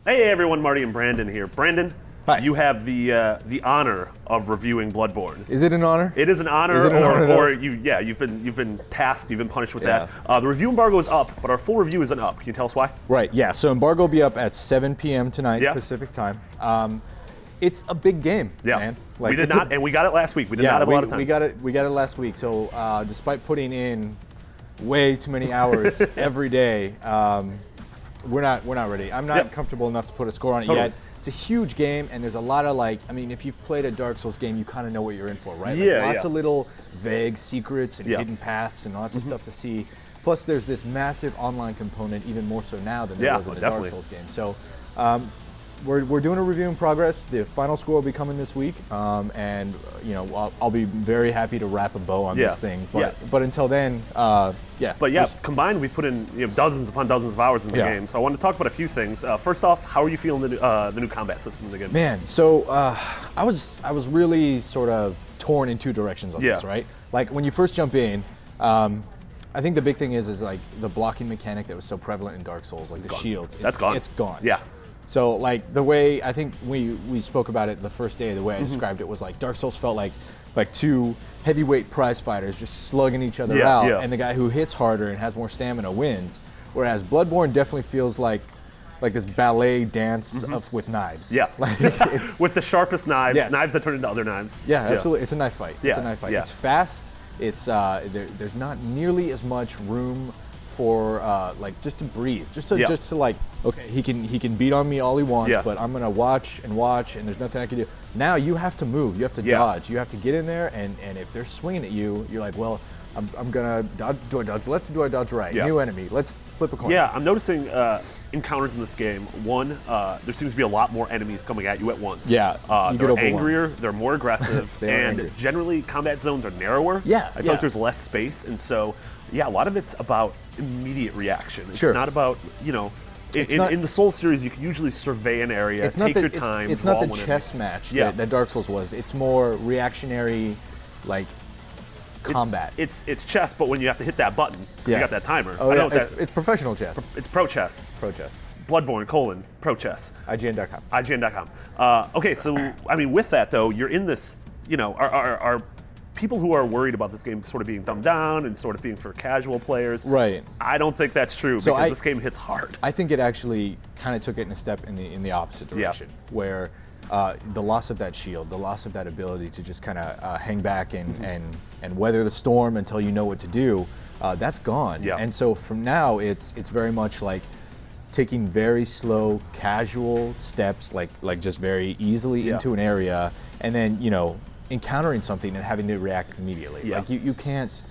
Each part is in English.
Hey everyone, Marty and Brandon here. Brandon, Hi. you have the honor of reviewing Bloodborne. Is it an honor? It is an honor, Is it an honor, though? you've been tasked, you've been punished with Yeah. that. The review embargo is up, but our full review isn't up. Can you tell us why? Right, yeah. So embargo will be up at 7 p.m. tonight, Yeah. Pacific time. It's a big game, Yeah, man. we did not, and we got it last week. We did not have a lot of time. We got it last week. So despite putting in way too many hours every day, we're not ready. I'm not comfortable enough to put a score on it yet. It's a huge game, and there's a lot of if you've played a Dark Souls game, you kind of know what you're in for, right? Lots of little vague secrets and hidden paths and lots of stuff to see. Plus, there's this massive online component, even more so now than there was in the Dark Souls game. So, we're doing a review in progress. The final score will be coming this week, and I'll be very happy to wrap a bow on this thing. But until then, But combined, we've put in dozens upon dozens of hours in the game. So I want to talk about a few things. First off, how are you feeling the new combat system in the game? Man, so I was really sort of torn in two directions on this, right? Like when you first jump in, I think the big thing is like the blocking mechanic that was so prevalent in Dark Souls, like the shields. That's gone. It's gone. Yeah. So like the way I think we spoke about it the first day, the way I described it was like Dark Souls felt like two heavyweight prize fighters just slugging each other out, and the guy who hits harder and has more stamina wins. Whereas Bloodborne definitely feels like this ballet dance with knives. Yeah, it's with the sharpest knives, knives that turn into other knives. Yeah, absolutely. It's a knife fight. Yeah. It's a knife fight. Yeah. It's fast. It's there's not nearly as much room for just to breathe, just to like, okay, he can beat on me all he wants, but I'm gonna watch, and there's nothing I can do. Now you have to move, you have to dodge, you have to get in there, and if they're swinging at you, you're like, well, I'm gonna dodge. Do I dodge left or do I dodge right? New enemy. Let's flip a coin. Yeah, I'm noticing encounters in this game. One, there seems to be a lot more enemies coming at you at once. Yeah, they're angrier, they're more aggressive, and generally combat zones are narrower. Yeah, I feel like there's less space, and so a lot of it's about immediate reaction. It's not about in the Souls series, you can usually survey an area, take your time. It's not the chess match that Dark Souls was. It's more reactionary, like combat. It's chess, but when you have to hit that button, you got that timer. Oh, it's professional chess. It's pro chess. Pro chess. Bloodborne, pro chess. IGN.com. IGN.com. Okay, so I mean, with that though, you're in this. Are people who are worried about this game sort of being dumbed down and sort of being for casual players? Right. I don't think that's true because this game hits hard. I think it actually kind of took it in a step in the opposite direction, where the loss of that shield, the loss of that ability to just kind of hang back and weather the storm until you know what to do, that's gone. Yeah. And so from now, it's very much like taking very slow, casual steps, like just very easily into an area, and then encountering something and having to react immediately. Like you can't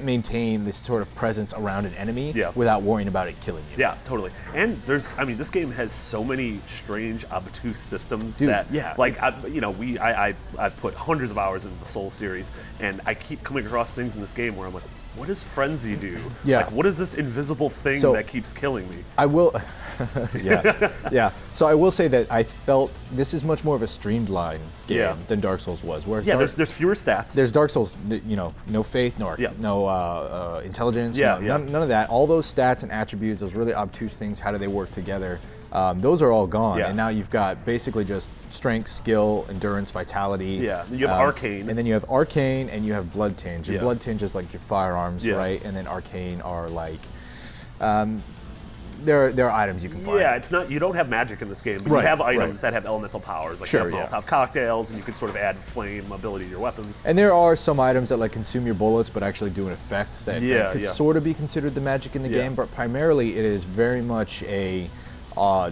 maintain this sort of presence around an enemy without worrying about it killing you. Yeah, totally. And this game has so many strange, obtuse systems I've put hundreds of hours into the Souls series, and I keep coming across things in this game where I'm like, what does Frenzy do? Like, what is this invisible thing that keeps killing me? I will, So I will say that I felt this is much more of a streamlined game than Dark Souls was. Whereas there's fewer stats. There's Dark Souls, no faith, no intelligence, none of that. All those stats and attributes, those really obtuse things, how do they work together? Those are all gone, and now you've got basically just strength, skill, endurance, vitality. Yeah, and you have arcane. And then you have arcane, and you have blood tinge. And blood tinge is like your firearms, right? And then arcane are like, there are items you can find. Yeah, it's not, you don't have magic in this game, but you have items that have elemental powers, like you have Molotov cocktails, and you can sort of add flame ability to your weapons. And there are some items that like consume your bullets, but actually do an effect that could sort of be considered the magic in the game. But primarily, it is very much a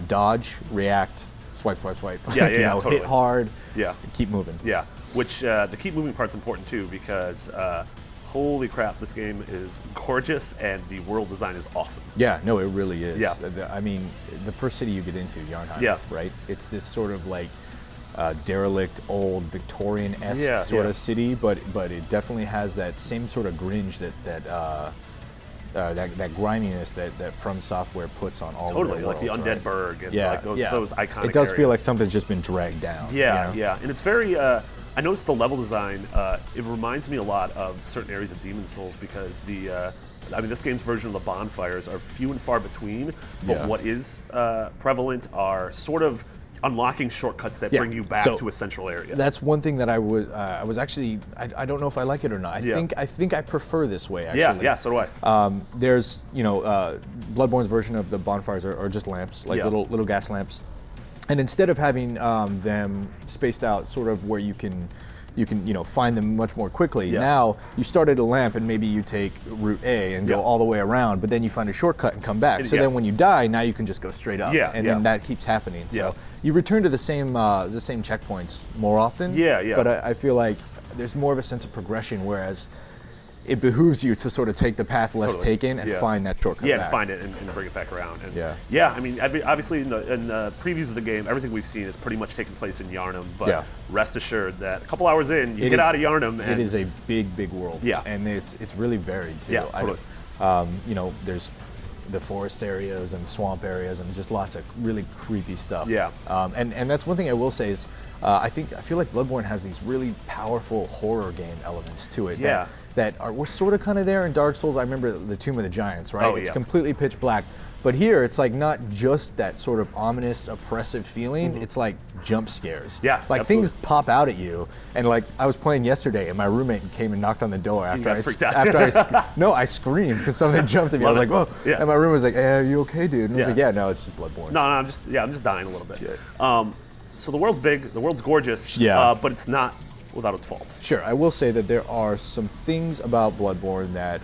dodge, react, swipe. Totally. Hit hard, keep moving. Yeah, which the keep moving part's important too, because holy crap, this game is gorgeous and the world design is awesome. Yeah, no, it really is. Yeah. I mean, the first city you get into, Yarnheim, right? It's this sort of like derelict, old Victorian-esque sort of city, but it definitely has that same sort of gringe that griminess that From Software puts on all of their worlds, like the Undead Burg and like those iconic It does feel areas. like something's just been dragged down. And it's very I noticed the level design, it reminds me a lot of certain areas of Demon Souls because I mean, this game's version of the bonfires are few and far between, but Yeah. what is prevalent are sort of unlocking shortcuts that bring you back to a central area. That's one thing that I was actually, I don't know if I like it or not. I think I prefer this way, actually. Yeah, so do I. There's, Bloodborne's version of the bonfires are just lamps, like little gas lamps. And instead of having them spaced out sort of where you can find them much more quickly. Now you start at a lamp and maybe you take route A and go all the way around, but then you find a shortcut and come back. So then when you die, now you can just go straight up. And then that keeps happening. So you return to the same checkpoints more often. But I feel like there's more of a sense of progression, whereas it behooves you to sort of take the path less taken and find that shortcut back. And find it and bring it back around. And I mean, obviously in the previews of the game, everything we've seen is pretty much taking place in Yarnum, but rest assured that a couple hours in, you get out of Yarnum. And it is a big, big world. And it's really varied too. There's the forest areas and swamp areas and just lots of really creepy stuff. And that's one thing I will say is I feel like Bloodborne has these really powerful horror game elements to it. We're sort of kind of there in Dark Souls. I remember the Tomb of the Giants, right? It's completely pitch black. But here, it's like not just that sort of ominous, oppressive feeling. It's like jump scares. Like things pop out at you. And like I was playing yesterday, and my roommate came and knocked on the door after I screamed because something jumped at me. I was like, whoa! And my roommate was like, "Hey, are you okay, dude?" And I was like, "Yeah, no, it's just Bloodborne." No, I'm just dying a little bit. So the world's big, the world's gorgeous. But it's not without its faults. Sure, I will say that there are some things about Bloodborne that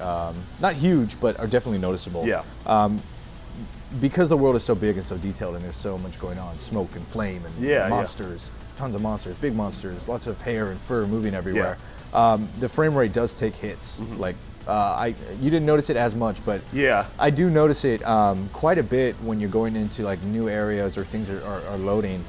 not huge, but are definitely noticeable. Because the world is so big and so detailed and there's so much going on, smoke and flame and monsters, tons of monsters, big monsters, lots of hair and fur moving everywhere. The frame rate does take hits. Like you didn't notice it as much, but I do notice it quite a bit when you're going into like new areas or things are loading.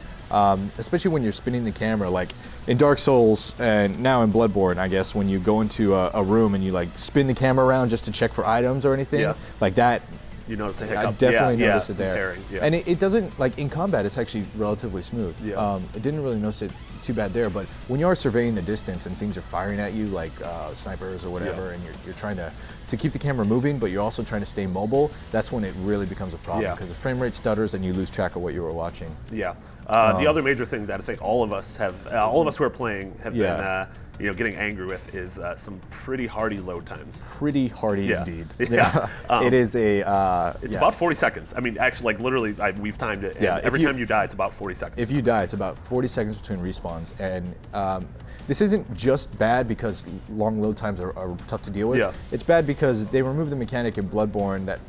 Especially when you're spinning the camera, like in Dark Souls and now in Bloodborne, I guess, when you go into a room and you like spin the camera around just to check for items or anything, like that. You notice a hiccup. I definitely noticed it there. Tearing, and it doesn't, like in combat, it's actually relatively smooth. I didn't really notice it too bad there, but when you are surveying the distance and things are firing at you, like snipers or whatever, and you're trying to keep the camera moving, but you're also trying to stay mobile, that's when it really becomes a problem, because the frame rate stutters and you lose track of what you were watching. The other major thing that I think all of us who are playing have been getting angry with is some pretty hardy load times. Pretty hardy indeed. It is it's about 40 seconds. I mean, actually, like literally, we've timed it. And every time you die, it's about 40 seconds. If you die, it's about 40 seconds between respawns. And this isn't just bad because long load times are tough to deal with. It's bad because they removed the mechanic in Bloodborne that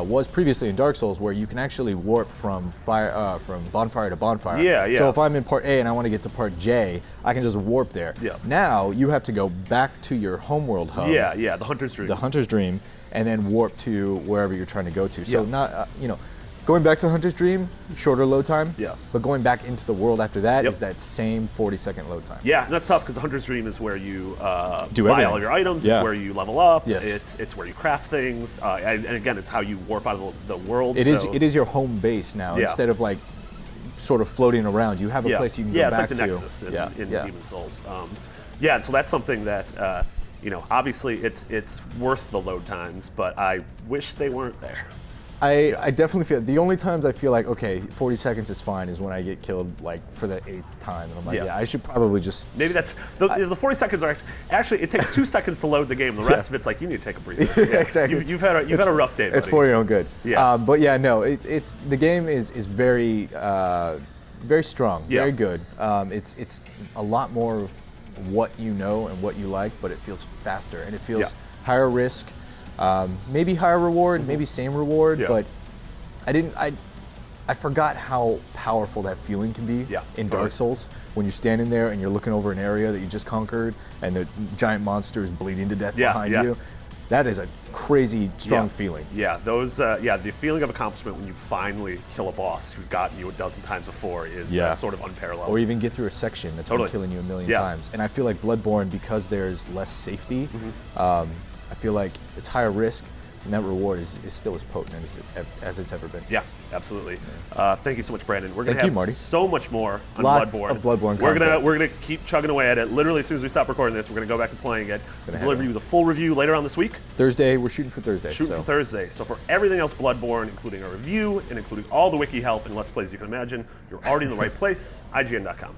was previously in Dark Souls, where you can actually warp from bonfire to bonfire. So if I'm in part A and I want to get to part J, I can just warp there. Now you have to go back to your homeworld hub. The Hunter's Dream. The Hunter's Dream, and then warp to wherever you're trying to go to. So not going back to the Hunter's Dream, shorter load time. But going back into the world after that is that same 40-second load time. And that's tough because the Hunter's Dream is where you buy all your items. It's where you level up. It's where you craft things. And again, it's how you warp out of the world. It is your home base now instead of like sort of floating around. You have a place you can go back to. It's like the Nexus in Demon's Souls. And so that's something that obviously it's worth the load times, but I wish they weren't there. I definitely feel the only times I feel like 40 seconds is fine is when I get killed like for the 8th time, and I'm like, I should probably just maybe that's the 40 seconds are actually it takes 2 seconons to load the game. The rest of it's like you need to take a breather. Exactly. You've had a rough day. Buddy. It's for your own good. But it's the game is very very strong, very good. It's a lot more of what you know and what you like, but it feels faster and it feels higher risk. Maybe higher reward, maybe same reward, but I forgot how powerful that feeling can be in Dark Souls when you're standing there and you're looking over an area that you just conquered and the giant monster is bleeding to death behind you. That is a crazy strong feeling. The feeling of accomplishment when you finally kill a boss who's gotten you a dozen times before is sort of unparalleled. Or even get through a section that's been killing you a million times. And I feel like Bloodborne, because there's less safety, I feel like it's higher risk, And that reward is still as potent as it's ever been. Yeah, absolutely. Thank you so much, Brandon. We're going to have Marty. so much more on Lots Bloodborne. of Bloodborne We're content. gonna keep chugging away at it. Literally, as soon as we stop recording this, we're going to go back to playing it. We'll deliver you the full review later on this week. Thursday, we're shooting for Thursday. For Thursday. So for everything else Bloodborne, including our review and including all the wiki help and Let's Plays you can imagine, you're already in the right place, IGN.com.